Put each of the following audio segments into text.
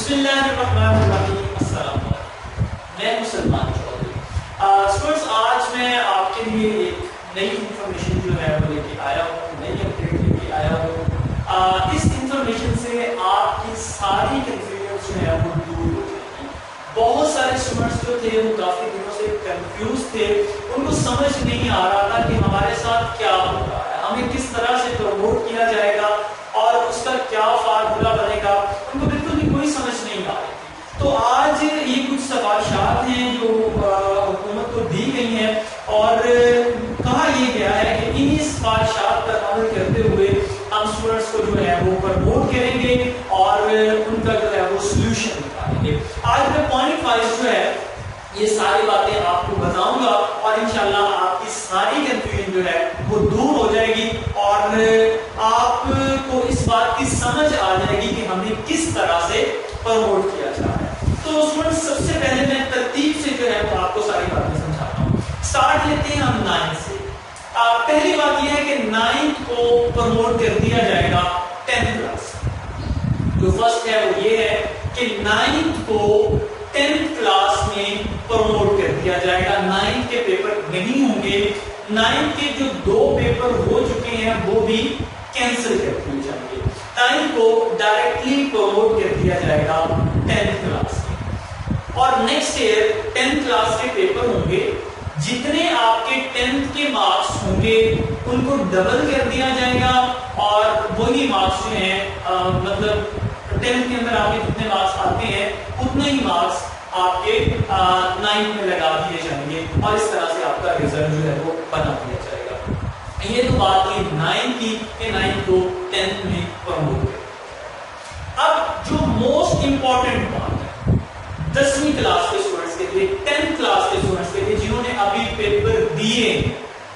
بسم اللہ الرحمن الرحیم. السلام علیکم. میں مسلمان چودھری. اسٹوڈنٹس آج میں آپ کے لیے ایک نئی انفارمیشن جو ہے وہ لے کے آیا ہوں, نئی اپڈیٹ لے کے آیا ہوں. اس انفارمیشن سے آپ کی ساری کنفیوژنس جو ہے وہ دور ہو جائے گی. بہت سارے اسٹوڈنٹس جو تھے وہ کافی دنوں سے کنفیوز تھے, ان کو سمجھ نہیں آ رہا تھا کہ ہمارے ساتھ کیا ہو رہا ہے, ہمیں کس طرح سے پروموٹ کیا جائے گا اور اس کا کیا فارمولا بنے گا, ان کو بالکل بھی کوئی سمجھ نہیں آ رہی تھی. تو آج یہ کچھ سفارشات ہیں جو حکومت کو دی گئی ہیں اور کہا یہ گیا ہے کہ انہی سفارشات پر عمل کرتے ہوئے ہم اسٹوڈنٹس کو جو ہے وہ پروموٹ کریں گے اور ان کا جو ہے وہ سولوشن نکالیں گے. آج میں پوائنٹ وائز جو ہے یہ ساری باتیں آپ کو بتاؤں گا اور انشاءاللہ آپ کی ساری کنفیوژن جو ہے وہ دور ہو جائے گی اور آپ کو اس بات کی سمجھ آ جائے گی کہ ہمیں کس طرح سے پروموٹ کیا جا رہا ہے. تو اسٹوڈنٹ سب سے پہلے میں ترتیب سے جو ہے وہ آپ کو ساری باتیں سمجھاتا ہوں. اسٹارٹ لیتے ہیں ہم 9 سے. پہلی بات یہ ہے کہ 9 کو پروموٹ کر دیا جائے گا 10 کلاس. جو فرسٹ ہے وہ یہ ہے کہ 9 کو 10th کلاس میں پروموٹ کر دیا جائے گا. 9 کے پیپر نہیں ہوں گے, 9 کے جو 2 پیپر ہو چکے ہیں وہ بھی کینسل کر دیے جائیں گے. 9 کو ڈائریکٹلی پروموٹ کر دیا جائے گا 10th کلاس میں. اور نیکسٹ ایئر 10th کلاس کے پیپر ہوں گے, جتنے آپ کے 10th کے مارکس ہوں گے ان کو ڈبل کر دیا جائے گا اور وہی مارکس جو ہیں مطلب 10th کے اندر آپ کے جتنے مارکس آتے ہیں اتنے ہی مارکس آپ کے 9th میں لگا دیے جائیں گے اور اس طرح سے آپ کا رزلٹ جو ہے وہ بنا دیا جائے گا. یہ تو بات ہوئی 9 کی کہ 9 کو 10th میں پروموٹ کریں. اب جو موسٹ امپورٹنٹ بات ہے 10ویں کلاس کے اسٹوڈنٹس کے لیے, 10th کلاس کے اسٹوڈنٹس کے لیے جنہوں نے ابھی پیپر دیے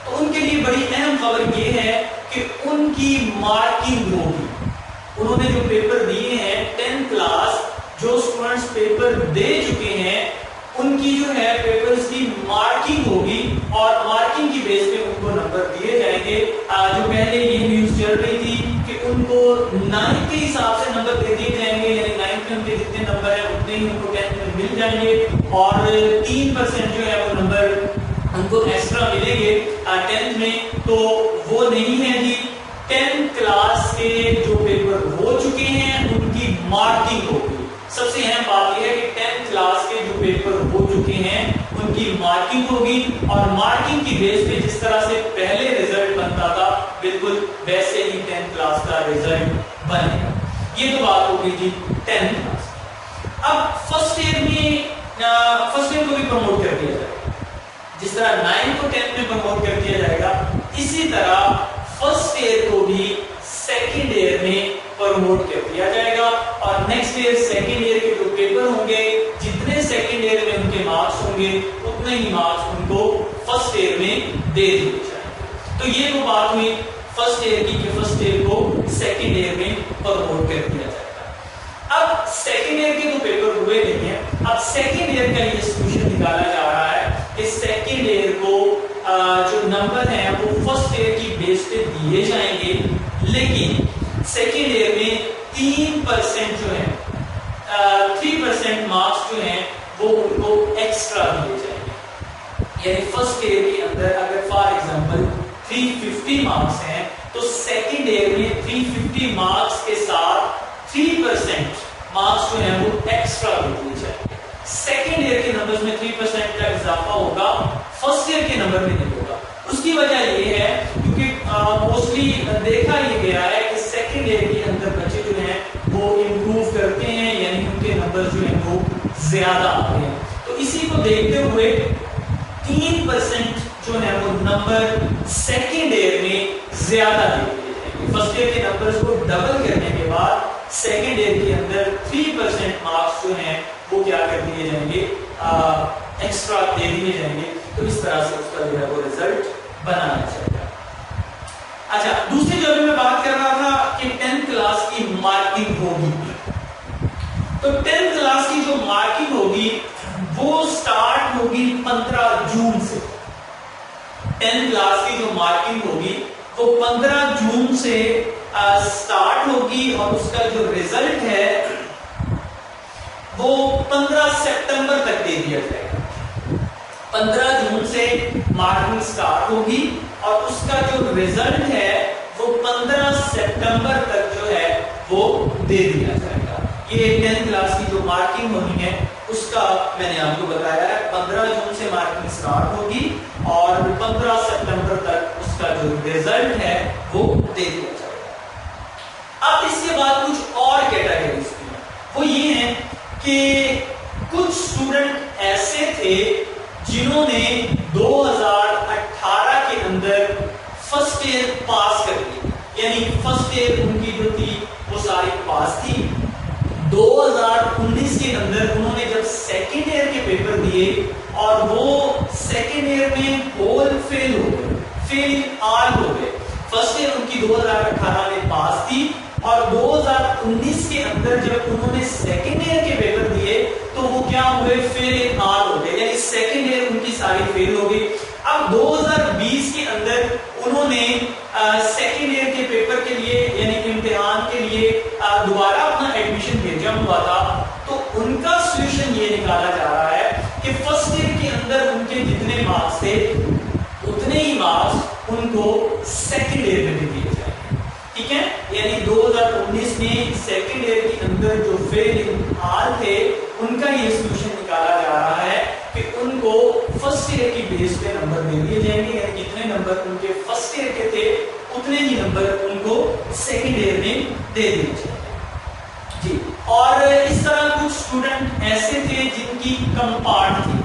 تو ان کے لیے بڑی اہم خبر یہ ہے کہ ان کی مارکنگ ہوگی. انہوں نے جو پیپر دیے ہیں 10th کلاس, جو اسٹوڈنٹس پیپر دے چکے ہیں ان کی جو ہے پیپرز کی مارکنگ ہوگی اور مارکنگ کی بیس پہ ان کو نمبر دیے جائیں گے. جو پہلے یہ نیوز چل رہی تھی کہ ان کو 9 کے حساب سے نمبر دے دیے جائیں گے, یعنی 9 میں ان کے جتنے نمبر ہیں اتنے ہی ان کو 10th میں مل جائیں گے اور 3% جو ہے وہ نمبر ان کو ایکسٹرا ملیں گے 10th میں. تو وہ نہیں ہے جی. 10th کلاس کے جو پیپر ہو چکے ہیں ان کی مارکنگ ہوگی. سب سے اہم بات یہ ہے کہ 10th کلاس کے جو پیپر ہو چکے ہیں ان کی مارکنگ ہوگی اور مارکنگ کی بیس پہ جس طرح سے پہلے رزلٹ بنتا تھا بالکل ویسے ہی 10th کلاس کا رزلٹ بنے گا. یہ تو بات ہوگی جی 10th کلاس. اب فرسٹ ایئر کو بھی پروموٹ کر دیا جائے گا. جس طرح 9 کو 10th میں پروموٹ کر دیا جائے گا اسی طرح فرسٹ ایئر کو بھی سیکنڈ ایئر میں پروموٹ کر دیا جائے گا اور نیکسٹ ایئر سیکنڈ ایئر کے جو پیپر ہوں گے جتنے سیکنڈ ایئر میں ان کے مارکس ہوں گے اتنے ہی مارکس ان کو فرسٹ ایئر میں دے دیے جائیں گے. تو یہ وہ بات ہوئی فرسٹ ایئر کی کہ فرسٹ ایئر کو سیکنڈ ایئر میں پروموٹ کر دیا جائے گا. اب سیکنڈ ایئر کے تو پیپر ہوئے نہیں ہیں, اب سیکنڈ ایئر کا یہ سولوشن نکالا جا رہا ہے کہ سیکنڈ ایئر کو جو نمبر ہیں وہ فرسٹ ایئر کی بیس پہ دیے جائیں گے, لیکن سیکنڈ ایئر میں 3% جو ہیں 3% مارکس جو ہیں وہ ان کو ایکسٹرا دیے جائیں گے. یعنی فرسٹ ایئر کے اندر اگر فار ایگزامپل 350 مارکس ہیں تو سیکنڈ ایئر میں 350 مارکس کے ساتھ 3% مارکس جو ہیں وہ ایکسٹرا دیے جائیں گے. سیکنڈ ایئر کے نمبرز میں 3% کا اضافہ ہوگا, فرسٹ ایئر کے نمبر میں نہیں ہوگا. اس کی وجہ یہ ہے کیونکہ موسٹلی دیکھا یہ گیا ہے کہ سیکنڈ ایئر کے اندر بچے جو ہیں وہ امپروو کرتے ہیں, یعنی ان کے نمبر جو ہیں وہ زیادہ آتے ہیں. تو اسی کو دیکھتے ہوئے 3% جو ہے وہ نمبر سیکنڈ ایئر میں زیادہ دے دیے جائیں گے. فرسٹ ایئر کے نمبرز کو ڈبل کرنے کے بعد سیکنڈ ایئر کے اندر 3% مارکس جو ہیں وہ کیا کر دیے جائیں گے, ایکسٹرا دے دیے جائیں گے. تو اس طرح سے اس کا جو ہے وہ رزلٹ بنانا چاہیے. اچھا, دوسری جو میں بات کر رہا تھا کہ 10th کلاس کی مارکنگ ہوگی, تو 10th کلاس کی جو مارکنگ ہوگی وہ سٹارٹ ہوگی 15 جون سے. 10th کلاس کی جو مارکنگ ہوگی وہ 15 جون سے سٹارٹ ہوگی اور اس کا جو رزلٹ ہے 15 सितंबर तक दे दिया जाएगा। 15 जून से मार्किंग स्टार्ट होगी और उसका जो रिजल्ट है वो 15 सितंबर तक जो है वो दे दिया जाएगा। ये 10th क्लास की जो मार्किंग होनी है उसका मैंने आपको बताया है। 15 जून से मार्किंग स्टार्ट होगी और 15 सितंबर तक उसका जो रिजल्ट है वो दे दिया जाएगा। अब इसके बाद कुछ और कैटेगरीज की हैं, वो ये है कि कुछ स्टूडेंट ऐसे थे जिन्होंने 2018 के अंदर फर्स्ट ईयर पास कर ली, यानी फर्स्ट ईयर उनकी जो थी वो सारी पास थी। 2019 के अंदर उन्होंने जब सेकेंड ईयर के पेपर दिए और वो सेकेंड ईयर में होल फेल हो गए, फेल ऑल हो गए। फर्स्ट ईयर उनकी 2018 में पास थी और 2019 के अंदर जब उन्होंने सेकेंड ईयर के पेपर दिए तो वो क्या हुए, फेल ऑल हो गए, यानी सेकेंड ईयर उनकी सारी फेल हो गई। अब 2020 के अंदर उन्होंने सेकेंड ईयर के पेपर के लिए यानी इम्तिहान के लिए दोबारा अपना एडमिशन भेजा हुआ था, तो उनका सॉल्यूशन ये निकाला जा रहा है कि फर्स्ट ईयर के अंदर उनके जितने मार्क्स थे उतने ही मार्क्स उनको सेकेंड ईयर में भी दिए जाएंगे। ठीक है, यानी 2019 में सेकेंड ईयर के अंदर जो फेल हाल थे उनका ये सॉल्यूशन निकाला जा रहा है कि उनको फर्स्ट ईयर की बेस पे नंबर दे दिए जाएंगे, यानी जितने नंबर उनके फर्स्ट ईयर के थे उतने ही नंबर उनको सेकेंड ईयर में दे दिए जाएंगे जी। और इस तरह कुछ स्टूडेंट ऐसे थे जिनकी कम पार्ट थी,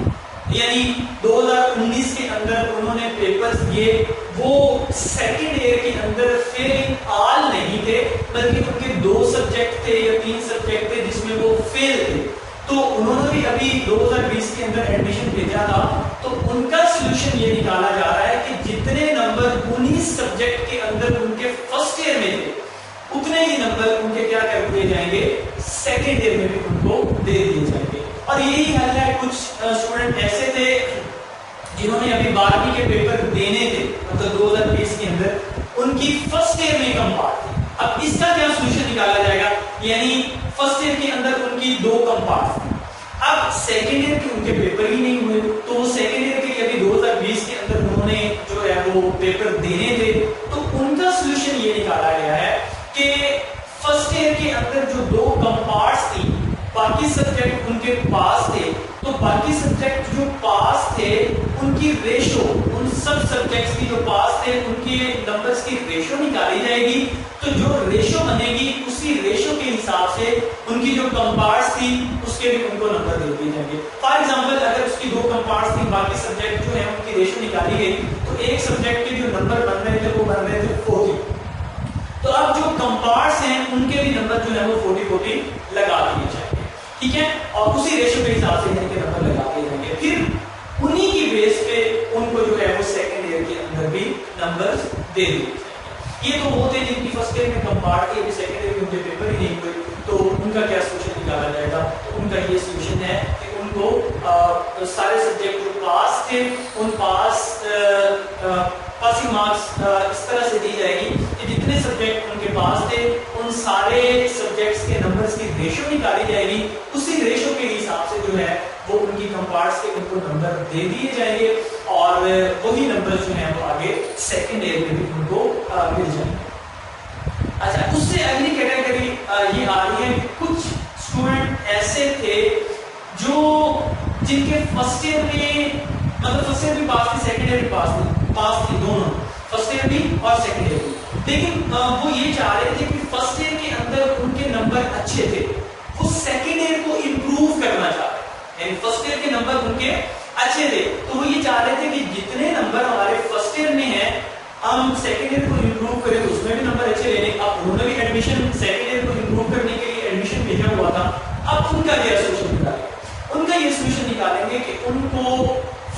यानी 2019 के अंदर उन्होंने पेपर्स दिए, वो सेकेंड ईयर के अंदर फेल ऑल नहीं थे बल्कि उनके 2 सब्जेक्ट थे या 3 सब्जेक्ट थे जिसमें वो फेल थे, तो उन्होंने भी अभी 2020 के अंदर एडमिशन भेजा था। तो उनका सॉल्यूशन ये निकाला जा रहा है कि जितने नंबर 19 सब्जेक्ट के अंदर उनके फर्स्ट ईयर में थे उतने ही नंबर उनके क्या कर दिए जाएंगे, सेकेंड ईयर में भी उनको दे दिए जाएंगे। और यही हाल है, कुछ स्टूडेंट ऐसे थे जिन्होंने अभी 12वीं के पेपर देने थे, मतलब 2020 के अंदर उनकी फर्स्ट ईयर में कम पार्ट थी। अब इसका क्या सॉल्यूशन निकाला जाएगा, यानी फर्स्ट ईयर के अंदर उनकी 2 कम पार्ट थी, अब सेकेंड ईयर के उनके पेपर ही नहीं हुए, तो वो सेकेंड ईयर के अभी 2020 के अंदर उन्होंने जो है वो पेपर देने थे, तो उनका सॉल्यूशन ये निकाला गया है कि फर्स्ट ईयर के अंदर जो 2 कम पार्ट्स थी, बाकी सब्जेक्ट उनके पास थे, तो बाकी सब्जेक्ट जो पास थे उनकी रेशो, उन सब सब्जेक्ट्स की जो पास थे उनके नंबर्स की रेशो निकाली जाएगी। तो जो रेशो बनेगी उसी रेशो के हिसाब से उनकी जो कम पार्ट्स थी उसके भी उनको नंबर दे दिए जाएंगे। फॉर एग्जांपल अगर उसकी 2 कम पार्ट्स थी, बाकी सब्जेक्ट जो है उनकी रेशो निकाली गई, तो एक सब्जेक्ट के जो नंबर बन रहे थे वो बन रहे थे 40, तो अब जो कम पार्ट्स हैं उनके भी नंबर जो है वो 40-40 लगा दिए जाएंगे। ठीक है, और उसी रेशो के हिसाब से इनके नंबर लगा दिए जाएंगे, फिर उन्हीं की बेस पे उनको जो है वो सेकंड ईयर के अंदर भी नंबर्स दे दिए जाएंगे। ये तो वो थे जिनकी फर्स्ट ईयर में कम पार्ट थी, अभी सेकंड ईयर में उनके पेपर ही नहीं हुए, तो उनका क्या सॉल्यूशन निकाला जाएगा, तो उनका ये सॉल्यूशन है कि उनको सारे सब्जेक्ट जो पास थे उन पासिंग मार्क्स इस तरह से दी जाएगी कि जितने सब्जेक्ट उनके पास थे उन सारे सब्जेक्ट्स के नंबर्स की रेशो निकाली जाएगी, उसी रेशो के हिसाब से जो है वो उनकी कम पार्ट्स के उनको नंबर दे दिए जाएंगे और वही नंबर जो है वो आगे सेकंड ईयर में भी उनको मिल जाएंगे। अच्छा, उससे अगली कैटेगरी ये आ रही है कि कुछ स्टूडेंट ऐसे थे जो जिनके फर्स्ट ईयर में मतलब फर्स्ट ईयर भी पास थी, सेकंड ईयर भी पास थी दोनों, फर्स्ट ईयर भी और सेकंड ईयर भी, लेकिन वो ये चाह रहे थे कि फर्स्ट ईयर के अंदर उनके नंबर अच्छे थे, वो सेकंड ईयर को इंप्रूव करना चाह रहे थे, यानी फर्स्ट ईयर के नंबर उनके अच्छे थे, तो वो ये चाह रहे थे कि जितने नंबर हमारे फर्स्ट ईयर में हैं हम सेकंड ईयर को इंप्रूव करें तो उसमें भी नंबर अच्छे लेने। अब उन्होंने भी एडमिशन सेकंड ईयर को इंप्रूव करने के लिए एडमिशन भेजा हुआ था, अब उनका क्या सॉल्यूशन निकालेंगे, उनका ये सॉल्यूशन निकालेंगे कि उनको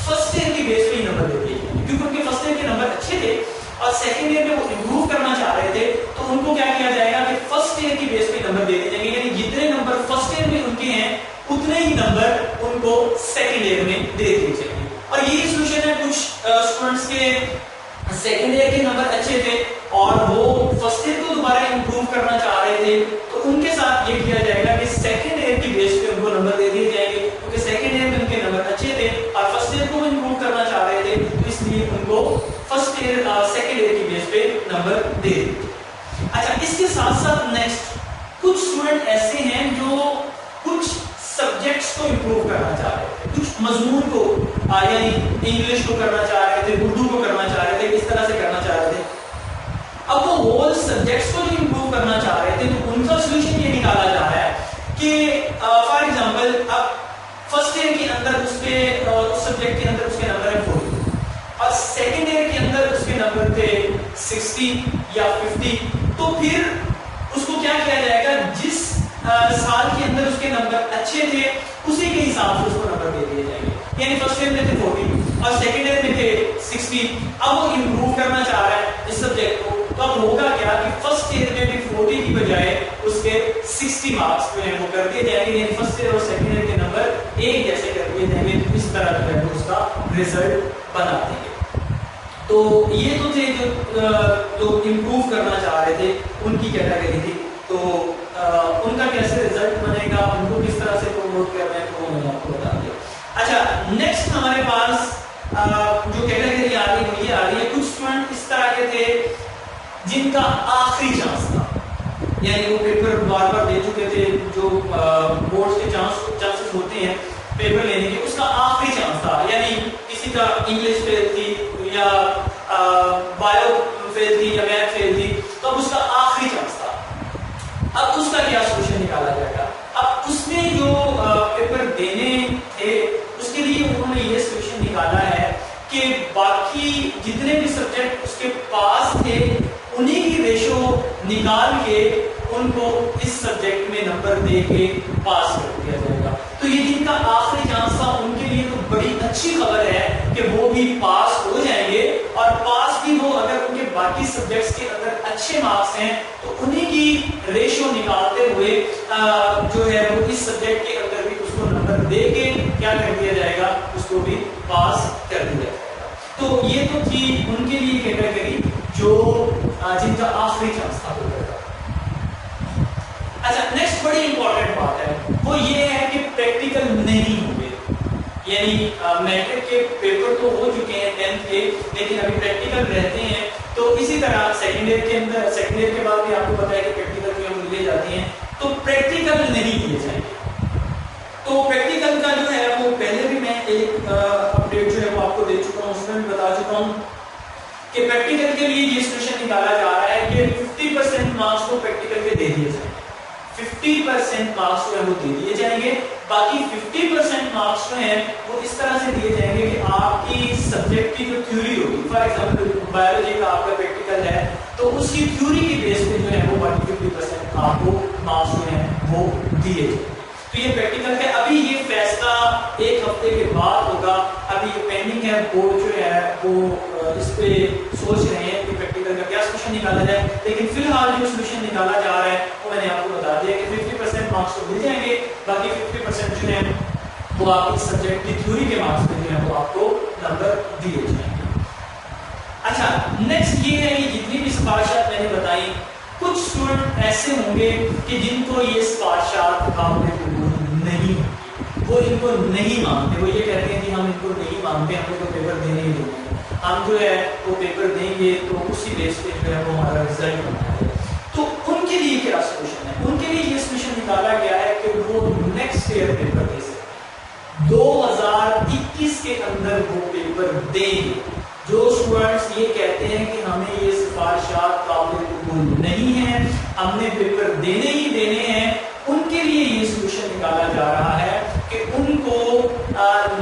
फर्स्ट ईयर की बेस पे ही नंबर दे दिए, क्योंकि उनके फर्स्ट ईयर के नंबर अच्छे थे और सेकंड ईयर में वो इंप्रूव करना चाह रहे थे, तो उनको क्या किया जाएगा कि फर्स्ट ईयर की बेस पे नंबर दे दिए जाएंगे, यानी जितने नंबर फर्स्ट ईयर में उनके हैं उतने ही नंबर उनको सेकंड ईयर में दे दिए जाएंगे। और यही सॉल्यूशन है कुछ स्टूडेंट्स के सेकंड ईयर के नंबर अच्छे थे और वो फर्स्ट ईयर को दोबारा इंप्रूव करना चाह रहे थे, तो उनके साथ ये किया जाएगा कि सेकंड ईयर की बेस पे उनको नंबर दे दिए जाएंगे साथ साथ नेक्स्ट कुछ स्टूडेंट ऐसे हैं जो कुछ सब्जेक्ट्स को इम्प्रूव करना चाह रहे थे, कुछ मजमून को यानी इंग्लिश को करना चाह रहे थे, उर्दू को करना चाह रहे थे, इस तरह से करना चाह रहे थे। अब वो होल सब्जेक्ट्स को जो इम्प्रूव करना चाह रहे थे तो उनका सोल्यूशन ये निकाला जा रहा है कि फॉर एग्जांपल अब फर्स्ट ईयर के अंदर उसके उस सब्जेक्ट के अंदर उसके नंबर है 40 और सेकंड ईयर के अंदर उसके नंबर थे 60 या 50, तो फिर उसको क्या किया जाएगा, जिस साल के अंदर उसके नंबर अच्छे थे उसी के हिसाब से उसको नंबर दे दिए जाएंगे। यानी फर्स्ट ईयर में थे 40 और सेकंड ईयर में थे 60, अब वो इम्प्रूव करना चाह रहा है इस सब्जेक्ट को, तो अब होगा क्या कि फर्स्ट ईयर में भी 40 की बजाय उसके 60 मार्क्स जो है वो कर दिए जाएंगे, यानी फर्स्ट ईयर और सेकंड ईयर के नंबर एक जैसे कर दिए जाएंगे। तो इस तरह जो है उसका रिजल्ट बना देंगे। तो ये तो थे जो इम्प्रूव करना चाह रहे थे उनकी कैटेगरी थी, तो उनका कैसे रिजल्ट बनेगा, उनको किस तरह से प्रमोट कर रहे हैं, तो मैंने आपको बता दिया। अच्छा, नेक्स्ट हमारे पास जो कैटेगरी आ रही है वो ये आ रही है, कुछ स्टूडेंट इस तरह के थे जिनका आखिरी चांस था, यानी वो पेपर बार बार दे चुके थे, जो बोर्ड के चांसेस होते हैं पेपर लेने के, उसका आखिरी चांस था, यानी किसी का इंग्लिश फेल थी या बायो फेल थी या मैथ फेल थी, तो अब उसका आखिरी चांस था। अब उसका क्या सोल्यूशन निकाला जाएगा, अब उसने जो पेपर देने थे उसके लिए उन्होंने ये सोल्यूशन निकाला है कि बाकी जितने भी सब्जेक्ट उसके पास थे उन्हीं की रेशो निकाल के उनको इस सब्जेक्ट में नंबर दे के पास कर दिया जाएगा। तो ये जिनका आखिरी चांस था उनके लिए तो बड़ी अच्छी खबर है कि वो भी पास हो जाएंगे, और पास भी हो अगर उनके बाकी सब्जेक्ट्स के अंदर अच्छे मार्क्स हैं तो उन्हीं की रेशो निकालते हुए जो है वो इस सब्जेक्ट के अंदर भी उसको नंबर दे के क्या कर दिया जाएगा, उसको भी पास कर दिया जाएगा। तो ये तो थी उनके लिए कैटेगरी जो जिनका आखिरी चांस था। अच्छा, नेक्स्ट बड़ी इंपॉर्टेंट बात है वो ये है कि प्रैक्टिकल नहीं होंगे, यानी मैट्रिक के पेपर तो हो चुके हैं 10th के, लेकिन अभी प्रैक्टिकल रहते हैं। तो इसी तरह सेकेंड ईयर के अंदर, सेकेंड ईयर के बाद भी आपको पता है कि प्रैक्टिकल जो हम ले जाते हैं, तो प्रैक्टिकल नहीं लिए जाएंगे। तो प्रैक्टिकल का जो है वो पहले भी मैं एक अपडेट जो है वो आपको दे चुका हूँ, उसमें भी बता चुका हूँ कि प्रैक्टिकल के लिए ये सोल्यूशन निकाला जा रहा है कि 50% मार्क्स को प्रैक्टिकल के दे दिए जाएंगे, 50% मार्क्स जो है वो दे दिए जाएंगे, बाकी 50% मार्क्स जो हैं वो इस तरह से दिए जाएंगे कि आपकी सब्जेक्ट की जो थ्योरी होगी, फॉर एग्जांपल बायोलॉजी का आपका प्रैक्टिकल है तो उसकी थ्योरी की बेस पे जो है वो बाकी 50% आपको मार्क्स जो है वो दिए जाएंगे। तो ये प्रैक्टिकल है। अभी ये फैसला एक हफ्ते के बाद होगा, अभी ये पेंडिंग है, बोर्ड जो है वो इस पे सोच रहे हैं कि प्रैक्टिकल का क्या सोल्यूशन निकाला जाए, लेकिन फिलहाल जो सोल्यूशन निकाला जा रहा है वो मैंने आपको बता दिया कि 50% मार्क्स तो मिल जाएंगे, बाकी 50% जो है वो आपके सब्जेक्ट की थ्योरी के मार्क्स पे जो है वो आपको नंबर दिए जाएंगे। अच्छा, नेक्स्ट ये है कि जितनी भी सिफारिशात मैंने बताई, कुछ स्टूडेंट ऐसे होंगे कि जिनको ये सिफारिशात काबिल कबूल नहीं, वो इनको नहीं मानते, वो ये कहते हैं कि हम इनको नहीं मानते, हमें तो पेपर देने ही देंगे, हम जो है वो पेपर देंगे तो उसी बेस पे जो है वो हमारा रिजल्ट बनता है। तो उनके लिए क्या सोल्यूशन है, उनके लिए ये सोल्यूशन निकाला गया है कि वो नेक्स्ट ईयर पेपर दे सकते, 2021 के अंदर वो पेपर देंगे। जो स्टूडेंट्स ये कहते हैं कि हमें ये सिफारिशात काबिल कबूल नहीं है, हमने पेपर देने ही देने हैं, उनके लिए ये सोल्यूशन निकाला जा रहा है कि उनको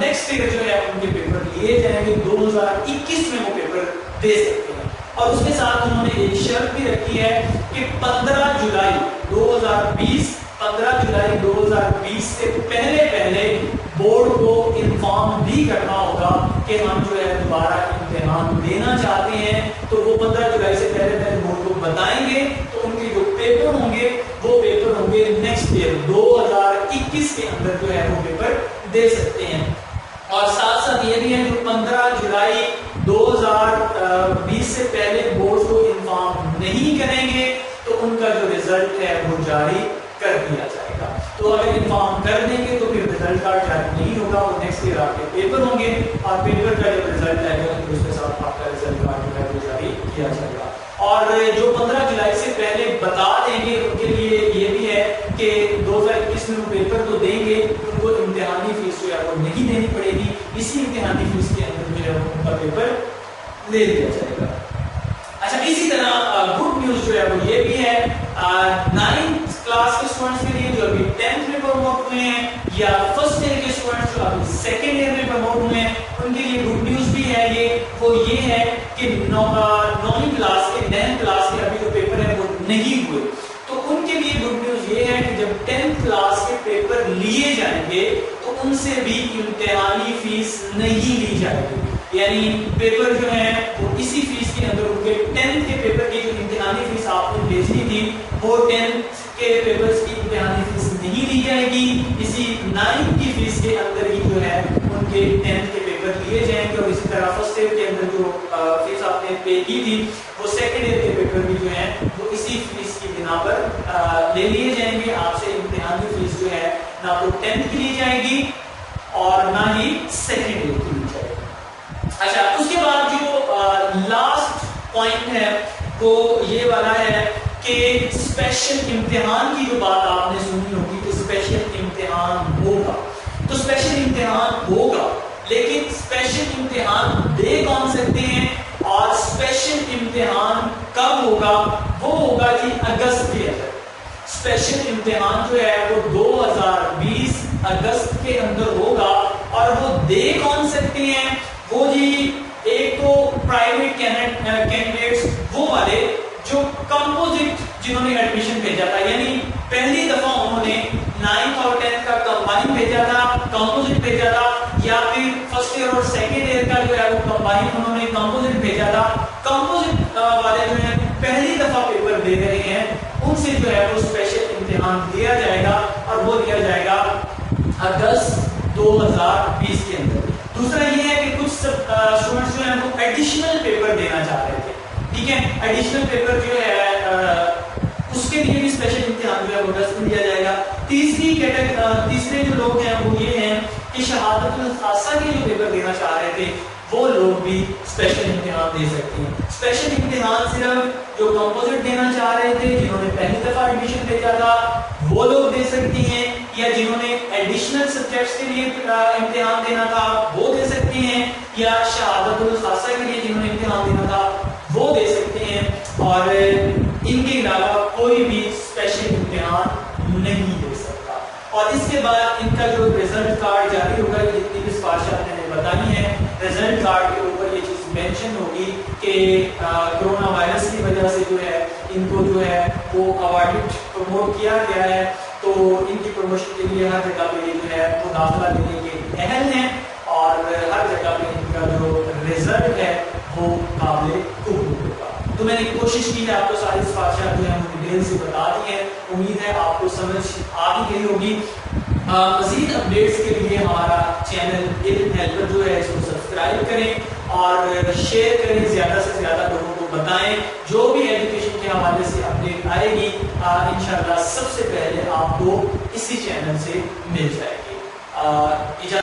नेक्स्ट ईयर जो है उनके पेपर लिए जाएंगे, 2021 में वो पेपर दे सकते हैं। और उसके साथ उन्होंने एक शर्त भी रखी है कि 15 जुलाई 2020 से पहले बोर्ड को इन्फॉर्म भी करना होगा कि हम जो है दोबारा इम्तिहान देना चाहते हैं, तो वो 15 जुलाई से पहले बोर्ड को बताएंगे, तो उनके जो पेपर होंगे वो पेपर होंगे नेक्स्ट ईयर 2021 के अंदर जो है वो पेपर दे सकते हैं। और साथ साथ ये भी है जो 15 जुलाई 2020 से पहले बोर्ड को इन्फॉर्म नहीं करेंगे तो उनका जो रिजल्ट है वो जारी कर दिया जाएगा। तो अगर इन्फॉर्म कर देंगे तो फिर रिजल्ट कार्ड जारी नहीं होगा, वो नेक्स्ट ईयर आपके पेपर होंगे और पेपर का जब रिजल्ट आएगा तो उसके साथ आपका रिजल्ट कार्ड जो है वो जारी किया जाएगा। اور جو 15 جولائی سے پہلے بتا دیں گے ان کے لیے یہ بھی ہے کہ 2021 میں وہ پیپر تو دیں گے، ان کو امتحانی فیس جو ہے وہ نہیں دینی پڑے گی، اسی امتحانی فیس کے اندر جو ہے ان کا پیپر لے لیا جائے گا۔ اچھا اسی طرح گڈ نیوز جو ہے وہ یہ بھی ہے 9th کلاس کے اسٹوڈنٹس کے لیے جو ابھی 10th میں پروموٹ ہوئے ہیں یا فرسٹ ایئر کے اسٹوڈنٹس جو ابھی سیکنڈ ایئر میں پروموٹ ہوئے ہیں ان کے لیے گڈ نیوز بھی ہے وہ یہ ہے کہ 9ویں کلاس کے 10th کلاس کے ابھی جو پیپر ہے وہ نہیں ہوئے، تو ان کے لیے گڈ نیوز یہ ہے کہ جب 10th کلاس کے پیپر لیے جائیں گے تو ان سے بھی امتحانی فیس نہیں لی جائے گی، یعنی پیپر جو ہیں وہ اسی فیس کے اندر ان کے 10th کے پیپر کی جو امتحانی فیس آپ نے بھیجنی تھی وہ 10th کے پیپرز کی امتحانی فیس نہیں لی جائے گی، اسی 9th کی فیس کے اندر ہی جو ہے ان کے 10th کے پیپر لیے جائیں گے، اور اسی طرح فرسٹ ایئر کے اندر جو فیس آپ نے پے کی تھی وہ سیکنڈ ایئر کے پیپر بھی جو ہیں وہ اسی فیس کی بنا پر لے لیے جائیں گے۔ آپ سے امتحانی فیس جو ہے نہ تو 10th کی لی جائے گی اور نہ ہی سیکنڈ ایئر کی لی جائے گی۔ اچھا اس کے بعد جو لاسٹ پوائنٹ ہے وہ یہ والا ہے کہ اسپیشل امتحان کی جو بات آپ نے سنی ہوگی کہ اسپیشل امتحان ہوگا، تو اسپیشل امتحان ہوگا لیکن اسپیشل امتحان دے کون سکتے ہیں اور اسپیشل امتحان کب ہوگا؟ وہ ہوگا جی اگست کے اندر۔ اسپیشل امتحان جو ہے وہ 2020 اگست کے اندر ہوگا، اور وہ دے کون سکتے ہیں؟ وہ جی ایک تو پرائیویٹ کینڈیڈیٹس وہ والے جو کمپوزٹ جنہوں نے ایڈمیشن بھیجا تھا، یعنی پہلی دفعہ انہوں نے 9th اور 10th کا کمبائن بھیجا تھا، کمپوزٹ بھیجا تھا، یا پھر فرسٹ ایئر اور سیکنڈ ایئر کا جو ہے وہ کمبائن انہوں نے کمپوزٹ بھیجا تھا۔ کمپوزٹ والے جو ہیں پہلی دفعہ پیپر دے رہے ہیں، ان سے جو ہے وہ اسپیشل امتحان دیا جائے گا، اور وہ دیا جائے گا اگست 2020 کے اندر۔ دوسرا یہ ہے کہ کچھ اسٹوڈنٹس جو ہیں وہ ایڈیشنل پیپر دینا چاہ رہے تھے، ٹھیک ہے، ایڈیشنل پیپر جو ہے اس کے لیے بھی اسپیشل امتحان جو ہے وہ اگست میں دیا جائے گا۔ تیسرے جو لوگ ہیں وہ یہ ہیں کہ شہادت الخاصہ کے جو پیپر دینا چاہ رہے تھے وہ لوگ بھی اسپیشل امتحان دے سکتے ہیں۔ اسپیشل امتحان صرف جو کمپوزٹ دینا چاہ رہے تھے، جنہوں نے پہلی دفعہ ایڈمیشن بھیجا تھا وہ لوگ دے سکتی ہیں، یا جنہوں نے ایڈیشنل سبجیکٹس کے لیے امتحان دینا تھا وہ دے سکتے ہیں، یا شہادت الخاصہ کے لیے جنہوں نے امتحان دینا تھا وہ دے سکتے ہیں، اور ان کے علاوہ کوئی بھی اسپیشل امتحان نہیں دے سکتا۔ اور اس کے بعد ان کا جو ریزلٹ کارڈ جاری ہوگا، جتنی بھی سفارشات میں نے بتانی ہے، ریزلٹ کارڈ کے اوپر یہ چیز مینشن ہوگی کہ کرونا وائرس کی وجہ سے جو ہے ان کو جو ہے وہ اوارڈڈ پروموٹ کیا گیا ہے، تو ان کی پروموشن کے لیے ہر جگہ پہ جو ہے وہ داخلہ دینے کے اہل ہیں، اور ہر جگہ پہ ان کا جو ریزلٹ ہے وہ قابل قبول ہوگا۔ تو میں نے کوشش کی ہے آپ کو ساری سفارشات جو ہیں وہ ڈیٹیل سے بتا دی ہیں، امید ہے آپ کو سمجھ آ بھی گئی ہوگی۔ مزید اپڈیٹس کے لیے ہمارا چینل علم ہیلپر جو ہے اس کو سبسکرائب کریں اور شیئر کریں، زیادہ سے زیادہ لوگوں کو بتائیں، جو بھی ایجوکیشن کے حوالے سے اپڈیٹ آئے گی انشاءاللہ سب سے پہلے آپ کو اسی چینل سے مل جائے گی۔